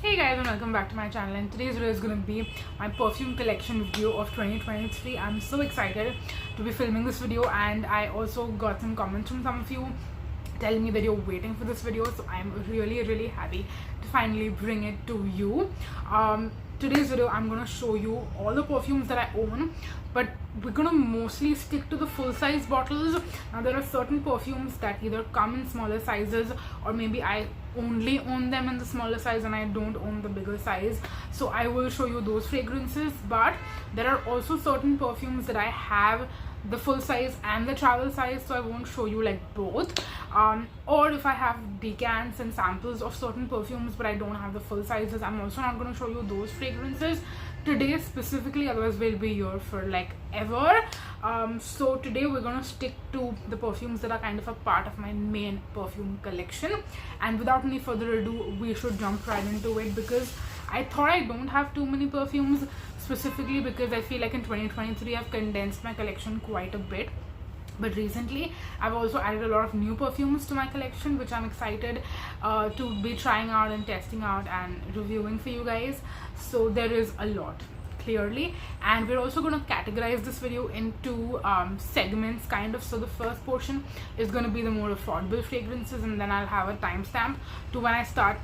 Hey guys, and welcome back to my channel, and today's video is going to be my perfume collection video of 2023. I'm so excited to be filming this video, and I also got some comments from some of you telling me that you're waiting for this video, so I'm really happy to finally bring it to you. Today's video I'm going to show you all the perfumes that I own, but we're going to mostly stick to the full size bottles. Now there are certain perfumes that either come in smaller sizes, or maybe I only own them in the smaller size and I don't own the bigger size, so I will show you those fragrances. But there are also certain perfumes that I have the full size and the travel size, so I won't show you like both. Or if I have decants and samples of certain perfumes but I don't have the full sizes, I'm also not going to show you those fragrances today specifically, otherwise we'll be here for like ever. So today we're going to stick to the perfumes that are kind of a part of my main perfume collection, and without any further ado we should jump right into it, because I thought I don't have too many perfumes, specifically because I feel like in 2023 I've condensed my collection quite a bit. But recently I've also added a lot of new perfumes to my collection, which I'm excited to be trying out and testing out and reviewing for you guys. So there is a lot, clearly, and we're also going to categorize this video into segments kind of. So the first portion is going to be the more affordable fragrances, and then I'll have a timestamp to when I start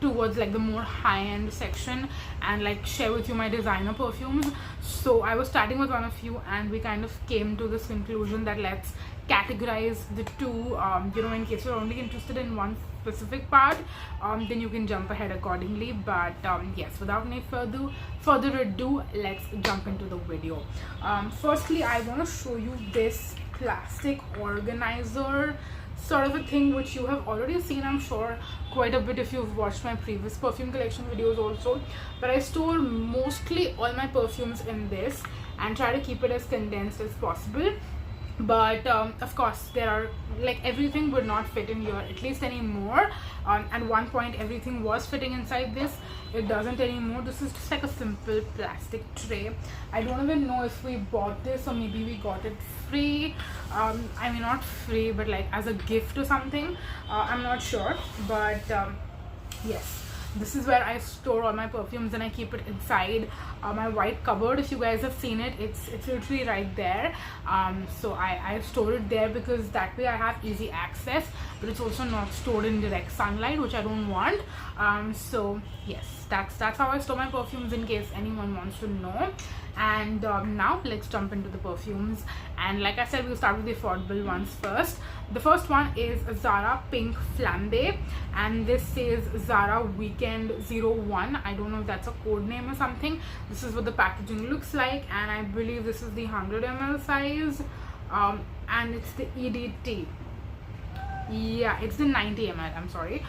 towards like the more high-end section and like share with you my designer perfumes. So I was starting with one of you, and we kind of came to this conclusion that let's categorize the two, in case you're only interested in one specific part, then you can jump ahead accordingly. But yes, without any further ado, let's jump into the video. Firstly, I want to show you this plastic organizer sort of a thing, which you have already seen, I'm sure, quite a bit if you've watched my previous perfume collection videos also. But I store mostly all my perfumes in this and try to keep it as condensed as possible. But of course there are like everything would not fit in here, at least anymore. At one point everything was fitting inside this. It doesn't anymore. This is just like a simple plastic tray. I don't even know if we bought this or maybe we got it free. I mean, not free, but like as a gift or something. I'm not sure, but yes, this is where I store all my perfumes, and I keep it inside my white cupboard. If you guys have seen it, it's literally right there. So I store it there because that way I have easy access, but it's also not stored in direct sunlight, which I don't want. So yes, that's how I store my perfumes, in case anyone wants to know. And now let's jump into the perfumes, and like I said, we'll start with the affordable ones first. The first one is Zara Pink Flambe, and this says Zara Weekend 01. I don't know if that's a code name or something. This is what the packaging looks like, and I believe this is the 100 ml size, and it's the EDT. Yeah, it's the 90 ml, I'm sorry.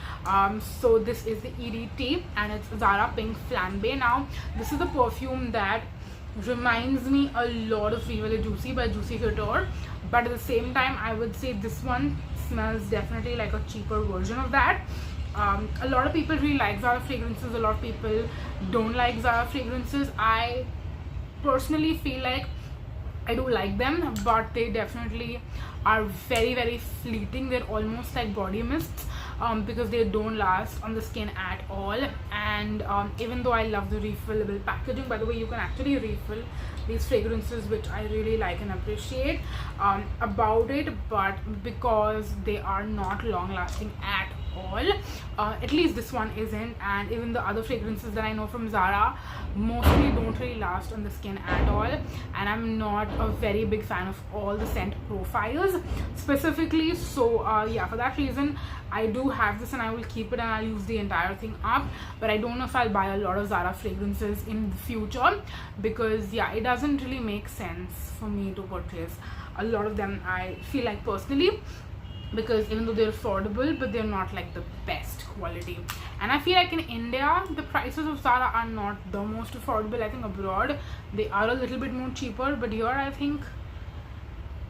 So this is the EDT, and it's Zara Pink Flambe. Now this is the perfume that reminds me a lot of Viva La Juicy by Juicy Couture, but at the same time I would say this one smells definitely like a cheaper version of that. A lot of people really like Zara fragrances, a lot of people don't like Zara fragrances. I personally feel like I do like them, but they definitely are very fleeting. They're almost like body mists, because they don't last on the skin at all. And even though I love the refillable packaging, by the way, you can actually refill these fragrances, which I really like and appreciate about it, but because they are not long lasting at all, at least this one isn't, and even the other fragrances that I know from Zara mostly don't really last on the skin at all. And I'm not a very big fan of all the scent profiles specifically. So yeah, for that reason I do have this, and I will keep it and I'll use the entire thing up. But I don't know if I'll buy a lot of Zara fragrances in the future, because yeah, it doesn't really make sense for me to purchase a lot of them, I feel like, personally, because even though they're affordable, but they're not like the best quality. And I feel like in India the prices of Zara are not the most affordable. I think abroad they are a little bit more cheaper, but here I think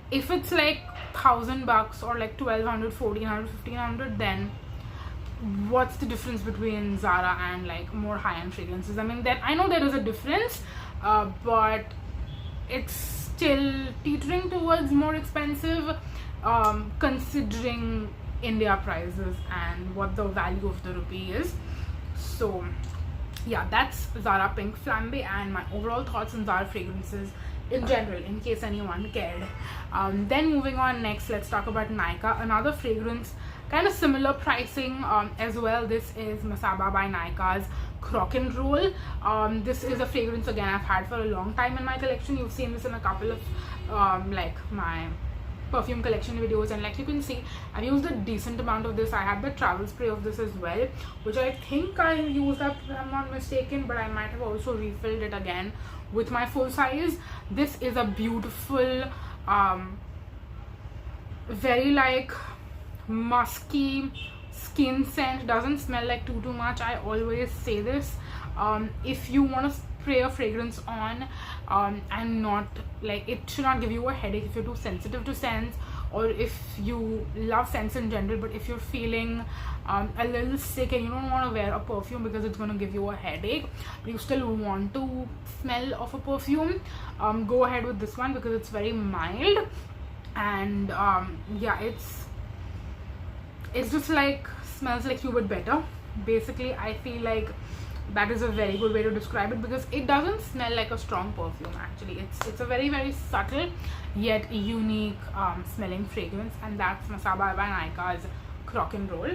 if it's like $1,000 or like 1,200, 1,400, 1,500, then what's the difference between Zara and like more high-end fragrances? I mean, that I know there is a difference, but it's still teetering towards more expensive, considering India prices and what the value of the rupee is. So yeah, that's Zara Pink Flambe and my overall thoughts on Zara fragrances in general, in case anyone cared. Then moving on, next let's talk about Nykaa, another fragrance, kind of similar pricing as well. This is Masaba by Nykaa's Crock and Roll. This is a fragrance again I've had for a long time in my collection. You've seen this in a couple of like my perfume collection videos, and like you can see, I've used a decent amount of this. I had the travel spray of this as well, which I think I used up if I'm not mistaken, but I might have also refilled it again with my full size. This is a beautiful very like musky skin scent. Doesn't smell like too much. I always say this, if you want to spray a fragrance on and not like, it should not give you a headache if you're too sensitive to scents, or if you love scents in general, but if you're feeling a little sick and you don't want to wear a perfume because it's going to give you a headache, but you still want to smell of a perfume, go ahead with this one because it's very mild. And yeah, it's just like smells like you, but better. Basically, I feel like that is a very good way to describe it, because it doesn't smell like a strong perfume. Actually, it's a very subtle yet unique smelling fragrance, and that's Masaba by Nykaa's Crock and Roll.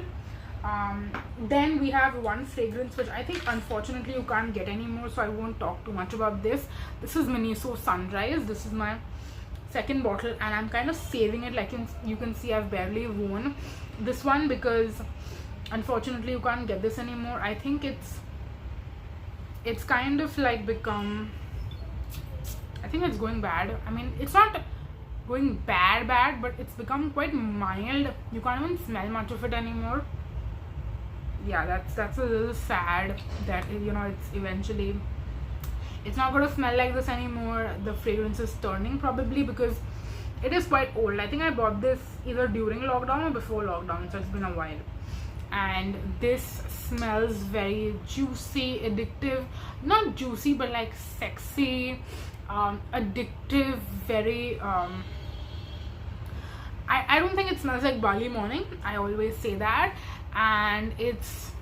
Then we have one fragrance which I think unfortunately you can't get anymore, so I won't talk too much about this. This is Miniso Sunrise. This is my second bottle and I'm kind of saving it. Like you can see, I've barely worn this one because unfortunately you can't get this anymore. I think it's kind of like become, I think it's going bad. I mean, it's not going bad, but it's become quite mild. You can't even smell much of it anymore. Yeah, that's a little sad that, you know, it's not going to smell like this anymore. The fragrance is turning probably because it is quite old. I think I bought this either during lockdown or before lockdown, so it's been a while. And this smells very juicy, addictive, not juicy but like sexy, addictive, very I don't think it smells like Bali morning. I always say that. And it's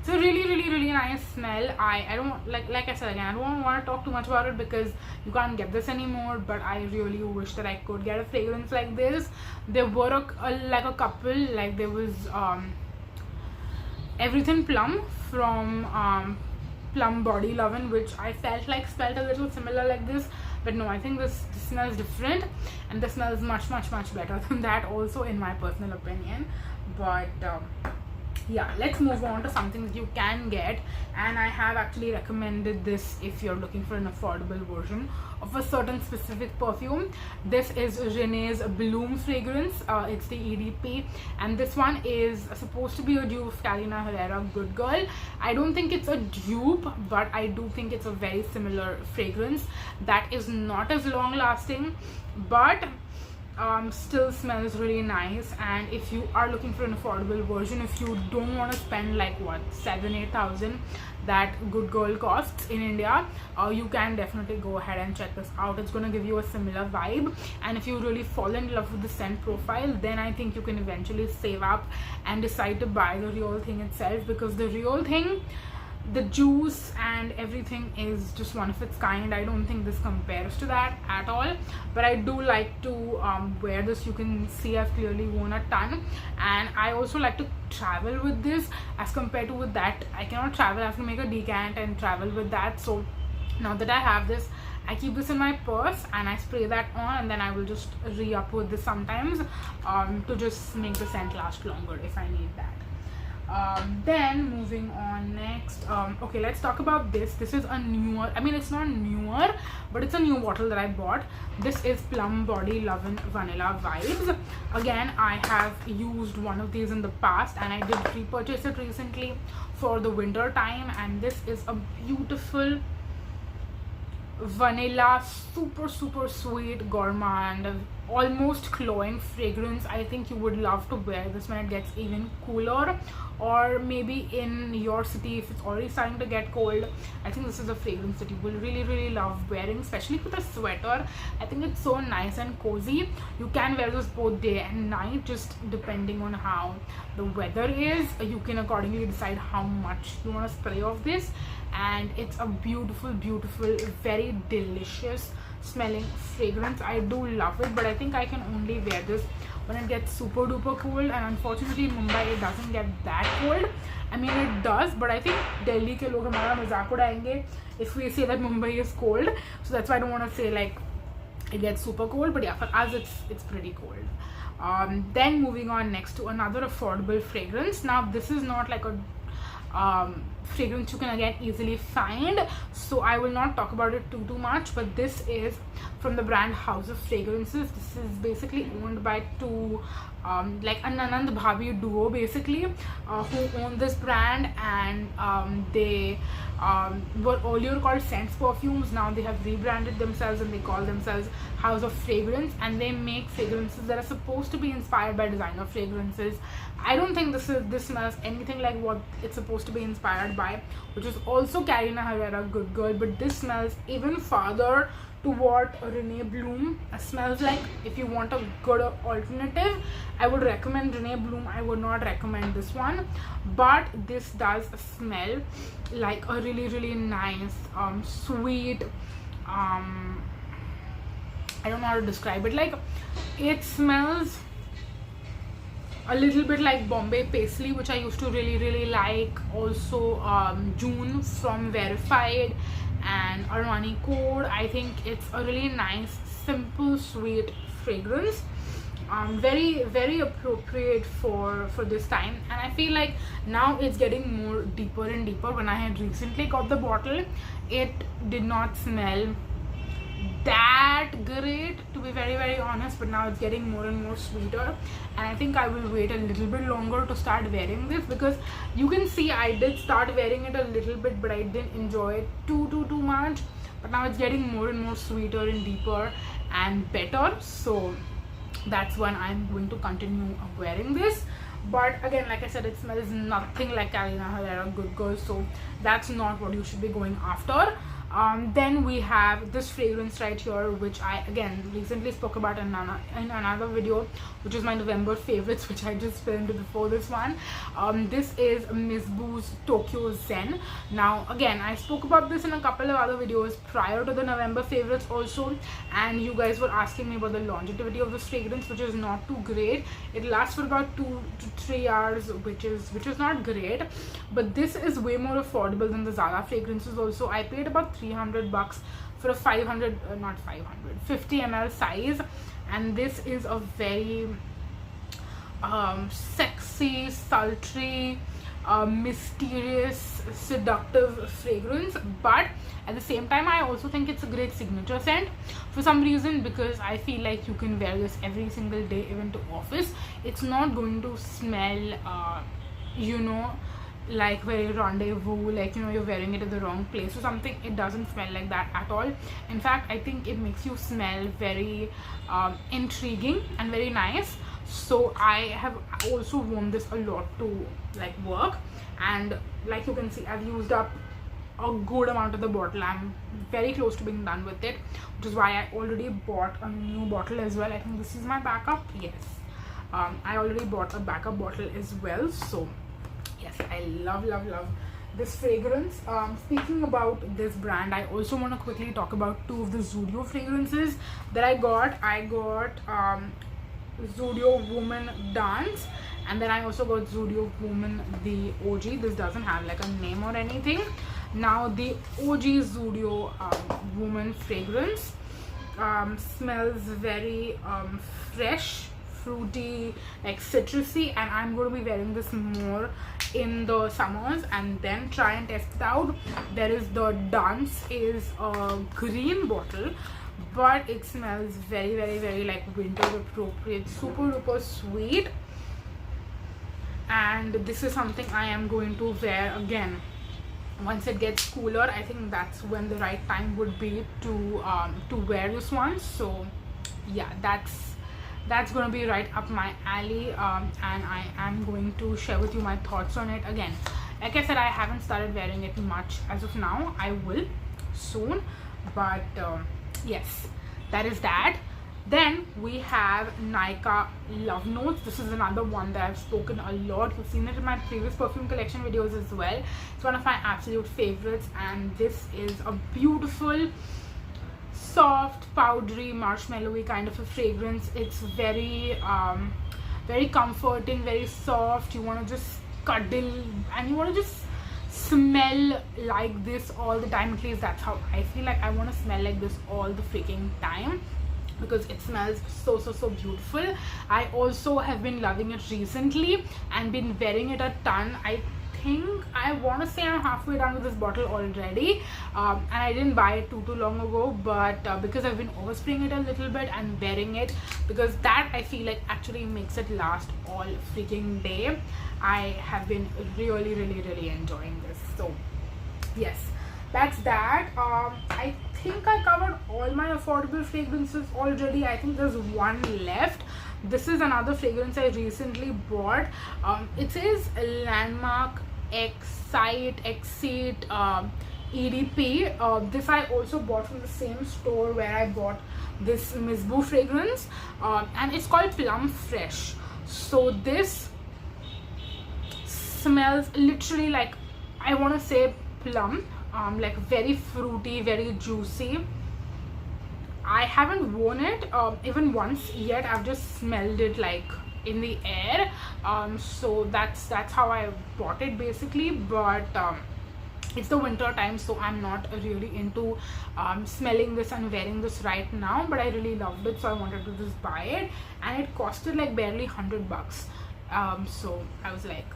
a really nice smell. I don't like I said again, I don't want to talk too much about it because you can't get this anymore, but I really wish that I could get a fragrance like this. There were like a couple, like there was Everything Plum from Plum Body Lovin', which I felt a little similar like this, but no, I think this smells different, and this smells much better than that also, in my personal opinion. But yeah, let's move on to something that you can get, and I have actually recommended this if you're looking for an affordable version of a certain specific perfume. This is Renee's Bloom fragrance. It's the EDP, and this one is supposed to be a dupe of Carolina Herrera Good Girl. I don't think it's a dupe, but I do think it's a very similar fragrance that is not as long lasting, but still smells really nice. And if you are looking for an affordable version, if you don't want to spend like what 7,000-8,000 that Good Girl costs in India, you can definitely go ahead and check this out. It's going to give you a similar vibe, and if you really fall in love with the scent profile, then I think you can eventually save up and decide to buy the real thing itself, because the real thing, the juice and everything is just one of its kind. I don't think this compares to that at all, but I do like to wear this. You can see I've clearly worn a ton, and I also like to travel with this as compared to with that. I cannot travel, I have to make a decant and travel with that. So now that I have this, I keep this in my purse and I spray that on, and then I will just re-up with this sometimes to just make the scent last longer if I need that. Then moving on next, okay, let's talk about this. This is a newer, I mean it's not newer, but it's a new bottle that I bought. This is Plum Body Lovin' Vanilla Vibes. Again, I have used one of these in the past, and I did repurchase it recently for the winter time, and this is a beautiful vanilla, super sweet, gourmand, almost cloying fragrance. I think you would love to wear this when it gets even cooler, or maybe in your city if it's already starting to get cold. I think this is a fragrance that you will really love wearing, especially with a sweater. I think it's so nice and cozy. You can wear this both day and night, just depending on how the weather is. You can accordingly decide how much you want to spray of this, and it's a beautiful, very delicious smelling fragrance. I do love it, but I think I can only wear this when it gets super duper cold, and unfortunately in Mumbai it doesn't get that cold. I mean, it does, but I think Delhi ke log hamara mazak udayenge if we say that Mumbai is cold, so that's why I don't want to say like it gets super cold, but yeah, for us it's pretty cold. Then moving on next to another affordable fragrance. Now this is not like a fragrance you can again easily find, so I will not talk about it too much, but this is from the brand House of Fragrances. This is basically owned by two like an Anand Bhabi duo basically, who own this brand, and they were earlier called Scents Perfumes. Now they have rebranded themselves and they call themselves House of Fragrance, and they make fragrances that are supposed to be inspired by designer fragrances. I don't think this smells anything like what it's supposed to be inspired by, which is also Carolina Herrera Good Girl, but this smells even farther to what Rene Bloom smells like. If you want a good alternative, I would recommend Rene Bloom. I would not recommend this one, but this does smell like a really nice sweet, I don't know how to describe it, like it smells a little bit like Bombay Paisley, which I used to really like. Also June from Verified and Armani Code. I think it's a really nice, simple, sweet fragrance. Very appropriate for this time, and I feel like now it's getting more deeper and deeper. When I had recently got the bottle, it did not smell that great, to be very honest, but now it's getting more and more sweeter, and I think I will wait a little bit longer to start wearing this, because you can see I did start wearing it a little bit, but I didn't enjoy it too much. But now it's getting more and more sweeter and deeper and better, so that's when I'm going to continue wearing this. But again, like I said, it smells nothing like Carolina Herrera Good Girl, so that's not what you should be going after. Then we have this fragrance right here, which I again recently spoke about in another video, which is my November favorites, which I just filmed before this one. This is Miss Boo's Tokyo Zen. Now again, I spoke about this in a couple of other videos prior to the November favorites also, and you guys were asking me about the longevity of this fragrance, which is not too great. It lasts for about 2 to 3 hours, which is not great, but this is way more affordable than the Zara fragrances also. I paid about $300 for a 50 ml size, and this is a very sexy, sultry, mysterious, seductive fragrance, but at the same time I also think it's a great signature scent for some reason, because I feel like you can wear this every single day, even to office. It's not going to smell you know, like very rendezvous, like, you know, you're wearing it at the wrong place or something. It doesn't smell like that at all. In fact, I think it makes you smell very intriguing and very nice. So I have also worn this a lot to like work, and like you can see, I've used up a good amount of the bottle. I'm very close to being done with it, which is why I already bought a new bottle as well. I think this is my backup. Yes, I already bought a backup bottle as well. So yes, I love this fragrance. Speaking about this brand, I also want to quickly talk about two of the Zudio fragrances that I got. I got Zudio Woman Dance, and then I also got Zudio Woman the OG. This doesn't have like a name or anything. Now the OG Zudio Woman fragrance smells very fresh, fruity, like citrusy, and I'm going to be wearing this more in the summers and then try and test it out. There is the Dance is a green bottle, but it smells very like winter appropriate, super duper sweet, and this is something I am going to wear again once it gets cooler. I think that's when the right time would be to wear this one. So yeah, that's that's going to be right up my alley, and I am going to share with you my thoughts on it. Again, like I said, I haven't started wearing it much as of now. I will soon, but yes, that is that. Then we have Nykaa Love Notes. This is another one that I've spoken a lot. You've seen it in my previous perfume collection videos as well. It's one of my absolute favorites, and this is a beautiful, soft, powdery, marshmallowy kind of a fragrance. It's very very comforting, very soft. You want to just cuddle and you want to just smell like this all the time. At least that's how I feel. Like I want to smell like this all the freaking time, because it smells so beautiful. I also have been loving it recently and been wearing it a ton. I think I want to say I'm halfway done with this bottle already, and I didn't buy it too long ago, but because I've been overspraying it a little bit and wearing it, because that I feel like actually makes it last all freaking day. I have been really enjoying this. So yes, that's that. I think I covered all my affordable fragrances already. I think there's one left. This is another fragrance I recently bought. It says Landmark Excite EDP. This I also bought from the same store where I bought this Miss Boo fragrance, and it's called Plum Fresh. So this smells literally like, I want to say plum, like very fruity, very juicy. I haven't worn it even once yet. I've just smelled it like in the air, so that's how I bought it basically. But it's the winter time, so I'm not really into smelling this and wearing this right now, but I really loved it, so I wanted to just buy it, and it costed like barely $100. So I was like,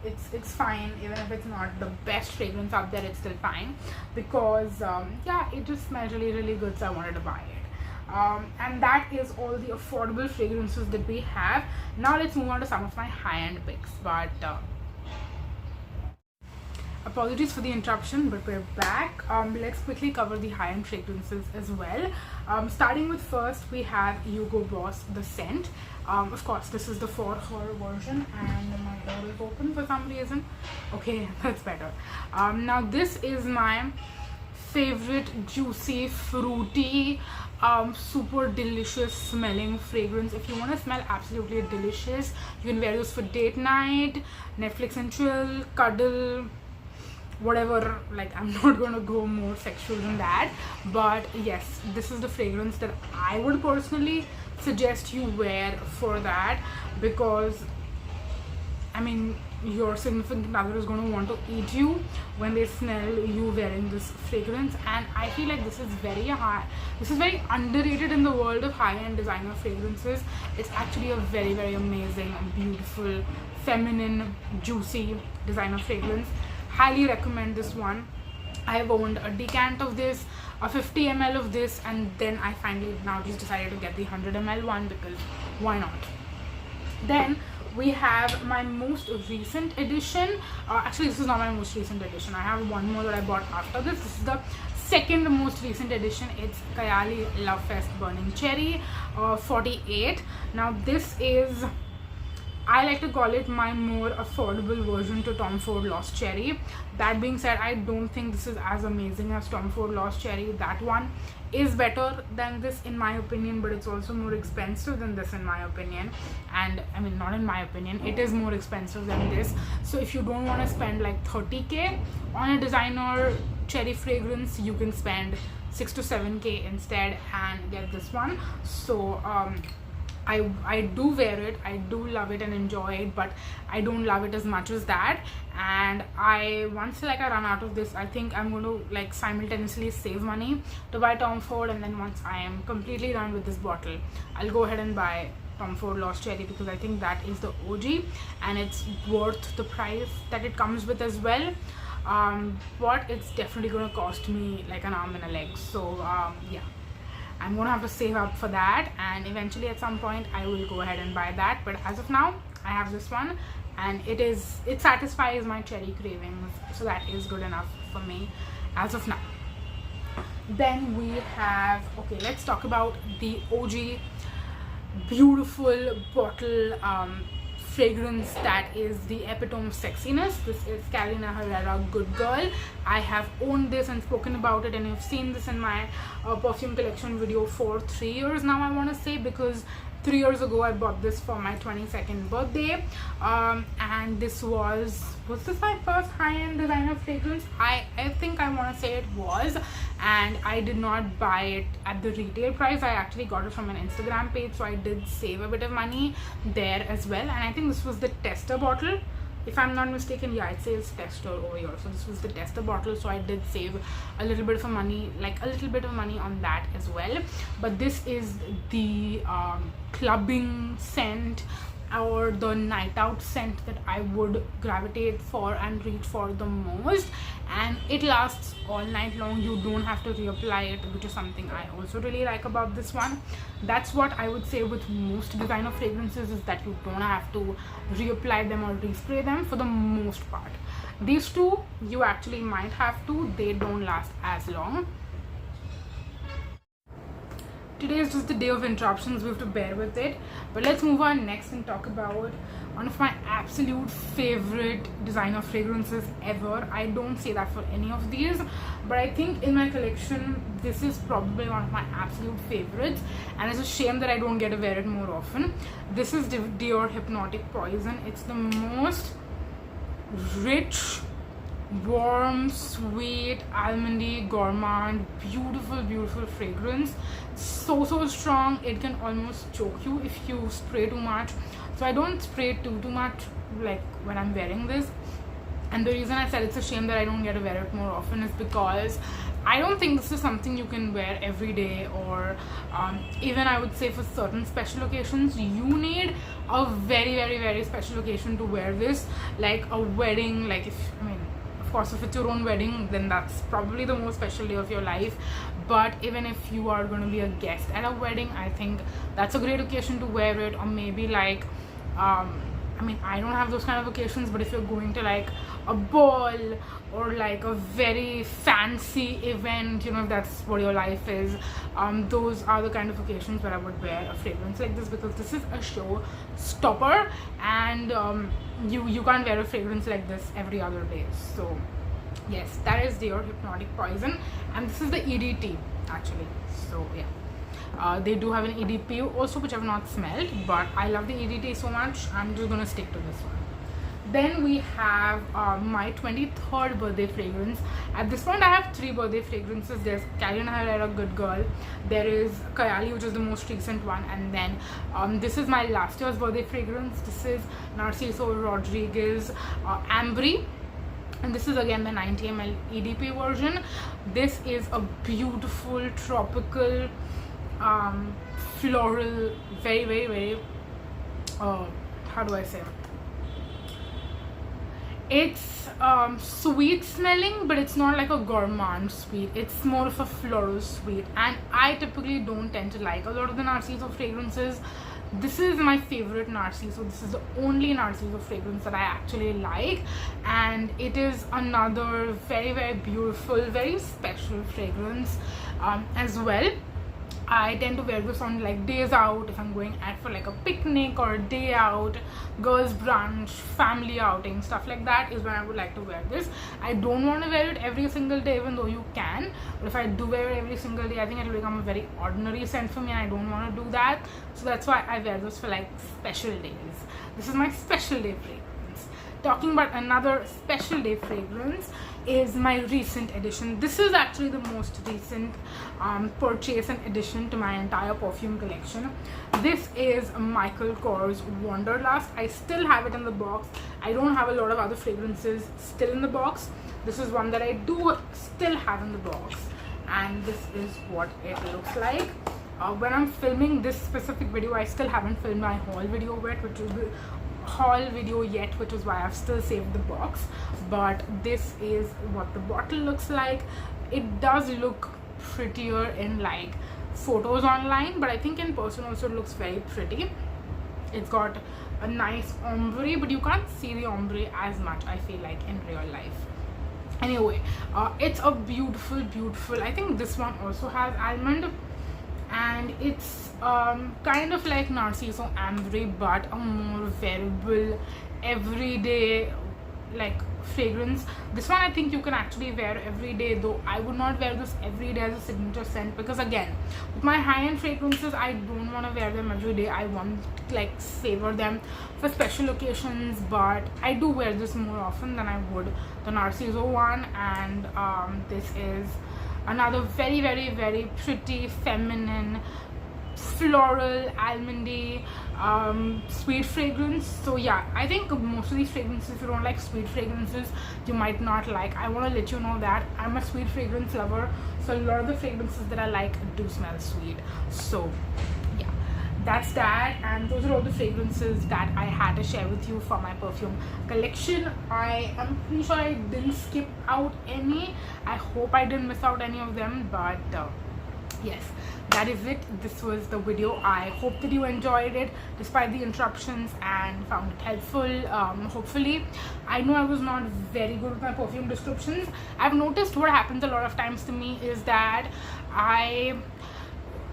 it's fine. Even if it's not the best fragrance out there, it's still fine, because yeah, it just smells really good, so I wanted to buy it. And that is all the affordable fragrances that we have. Now let's move on to some of my high-end picks. But apologies for the interruption, but we're back. Let's quickly cover the high-end fragrances as well. Starting with, first we have Hugo Boss The Scent. Of course, this is the for her version, and my door is open for some reason. Okay, that's better. Now this is my favorite juicy, fruity, super delicious smelling fragrance. If you want to smell absolutely delicious, you can wear this for date night, Netflix and chill, cuddle, whatever. Like, I'm not going to go more sexual than that, but yes, this is the fragrance that I would personally suggest you wear for that, because I mean, your significant other is going to want to eat you when they smell you wearing this fragrance. And I feel like this is very underrated in the world of high-end designer fragrances. It's actually a very amazing, beautiful, feminine, juicy designer fragrance. Highly recommend this one. I have owned a decant of this, a 50 ml of this, and then I finally now just decided to get the 100 ml one, because why not? Then we have my most recent edition. Actually, this is not my most recent edition. I have one more that I bought after this. This is the second most recent edition. It's Kayali Love Fest Burning Cherry 48. Now this is, I like to call it my more affordable version to Tom Ford Lost Cherry. That being said, I don't think this is as amazing as Tom Ford Lost Cherry. That one is better than this in my opinion, but it's also more expensive than this in my opinion. And I mean, not in my opinion, it is more expensive than this. So if you don't want to spend like 30k on a designer cherry fragrance, you can spend 6 to 7k instead and get this one. So I do wear it, I do love it and enjoy it, but I don't love it as much as that. And once I run out of this, I think I'm going to like simultaneously save money to buy Tom Ford, and then once I am completely done with this bottle, I'll go ahead and buy Tom Ford Lost Cherry, because I think that is the OG and it's worth the price that it comes with as well. But it's definitely going to cost me like an arm and a leg. So yeah, I'm gonna have to save up for that, and eventually at some point I will go ahead and buy that. But as of now, I have this one, and it satisfies my cherry cravings, so that is good enough for me as of now. Then we have, okay, let's talk about the OG beautiful bottle fragrance that is the epitome of sexiness. This is Carolina Herrera Good Girl. I have owned this and spoken about it, and you've seen this in my perfume collection video for 3 years now, I want to say, because 3 years ago I bought this for my 22nd birthday, and this was this my first high-end designer fragrance? I think I want to say it was, and I did not buy it at the retail price. I actually got it from an Instagram page, so I did save a bit of money there as well. And I think this was the tester bottle, if I'm not mistaken. Yeah, it says tester over here, so this was the tester bottle, so I did save a little bit of money, like a little bit of money on that as well. But this is the clubbing scent or the night out scent that I would gravitate for and reach for the most, and it lasts all night long. You don't have to reapply it, which is something I also really like about this one. That's what I would say with most designer fragrances, is that you don't have to reapply them or respray them for the most part. These two you actually might have to, they don't last as long. Today is just the day of interruptions, we have to bear with it. But let's move on next and talk about one of my absolute favorite designer fragrances ever. I don't say that for any of these, but I think in my collection this is probably one of my absolute favorites, and it's a shame that I don't get to wear it more often. This is Dior Hypnotic Poison. It's the most rich, warm, sweet, almondy, gourmand, beautiful fragrance. So strong, it can almost choke you if you spray too much. So I don't spray too much like when I'm wearing this. And the reason I said it's a shame that I don't get to wear it more often is because I don't think this is something you can wear every day, or even I would say for certain special occasions. You need a very special occasion to wear this, like a wedding. Like of course, if it's your own wedding, then that's probably the most special day of your life. But even if you are going to be a guest at a wedding, I think that's a great occasion to wear it. Or maybe like I don't have those kind of occasions, but if you're going to like a ball or like a very fancy event, if that's what your life is, those are the kind of occasions where I would wear a fragrance like this, because this is a show stopper, and you can't wear a fragrance like this every other day. So yes, that is Dior Hypnotic Poison, and this is the EDT actually. So yeah, they do have an EDP also, which I've not smelled, but I love the EDT so much, I'm just gonna stick to this one. Then we have my 23rd birthday fragrance. At this point I have 3 birthday fragrances. There's Carolina Herrera Good Girl, there is Kayali, which is the most recent one, and then this is my last year's birthday fragrance. This is Narciso Rodriguez Ambry, and this is again the 90 ml EDP version. This is a beautiful tropical floral, very how do I say, it's sweet smelling, but it's not like a gourmand sweet, it's more of a floral sweet. And I typically don't tend to like a lot of the Narciso fragrances. This is my favorite Narciso. This is the only Narciso fragrance that I actually like, and it is another very beautiful, very special fragrance as well. I tend to wear this on like days out, if I'm going out for like a picnic or a day out, girls brunch, family outing, stuff like that is when I would like to wear this. I don't want to wear it every single day, even though you can, but if I do wear it every single day, I think it will become a very ordinary scent for me, and I don't want to do that. So that's why I wear this for like special days. This is my special day fragrance. Talking about another special day fragrance is my recent addition. This is actually the most recent purchase and addition to my entire perfume collection. This is Michael Kors Wanderlust. I still have it in the box. I don't have a lot of other fragrances still in the box. This is one that I do still have in the box, and this is what it looks like. When I'm filming this specific video, I still haven't filmed my haul video yet, which is why I've still saved the box. But this is what the bottle looks like. It does look prettier in like photos online, but I think in person also it looks very pretty. It's got a nice ombre, but you can't see the ombre as much, I feel like, in real life. Anyway, it's a beautiful, I think this one also has almond, and it's kind of like Narciso Ambre but a more wearable everyday like fragrance. This one I think you can actually wear every day, though I would not wear this every day as a signature scent, because again, with my high-end fragrances I don't want to wear them every day. I want like savor them for special occasions, but I do wear this more often than I would the Narciso one. And this is another very very very pretty, feminine, floral, almondy, sweet fragrance. So yeah, I think most of these fragrances, if you don't like sweet fragrances, you might not like. I want to let you know that I'm a sweet fragrance lover, so a lot of the fragrances that I like do smell sweet. So yeah, that's that, and those are all the fragrances that I had to share with you for my perfume collection. I am pretty sure I didn't skip out any. I hope I didn't miss out any of them, but yes, that is it. This was the video. I hope that you enjoyed it despite the interruptions and found it helpful. Hopefully, I know I was not very good with my perfume descriptions. I've noticed what happens a lot of times to me is that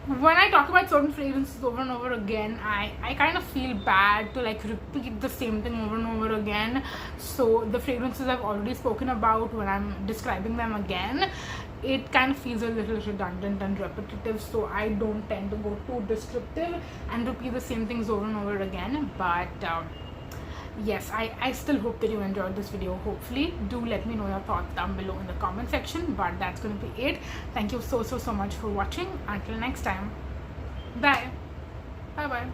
when I talk about certain fragrances over and over again, I kind of feel bad to like repeat the same thing over and over again. So the fragrances I've already spoken about, when I'm describing them again, it kind of feels a little redundant and repetitive, so I don't tend to go too descriptive and repeat the same things over and over again. But yes, I still hope that you enjoyed this video. Hopefully, do let me know your thoughts down below in the comment section. But that's going to be it. Thank you so much for watching. Until next time, bye bye.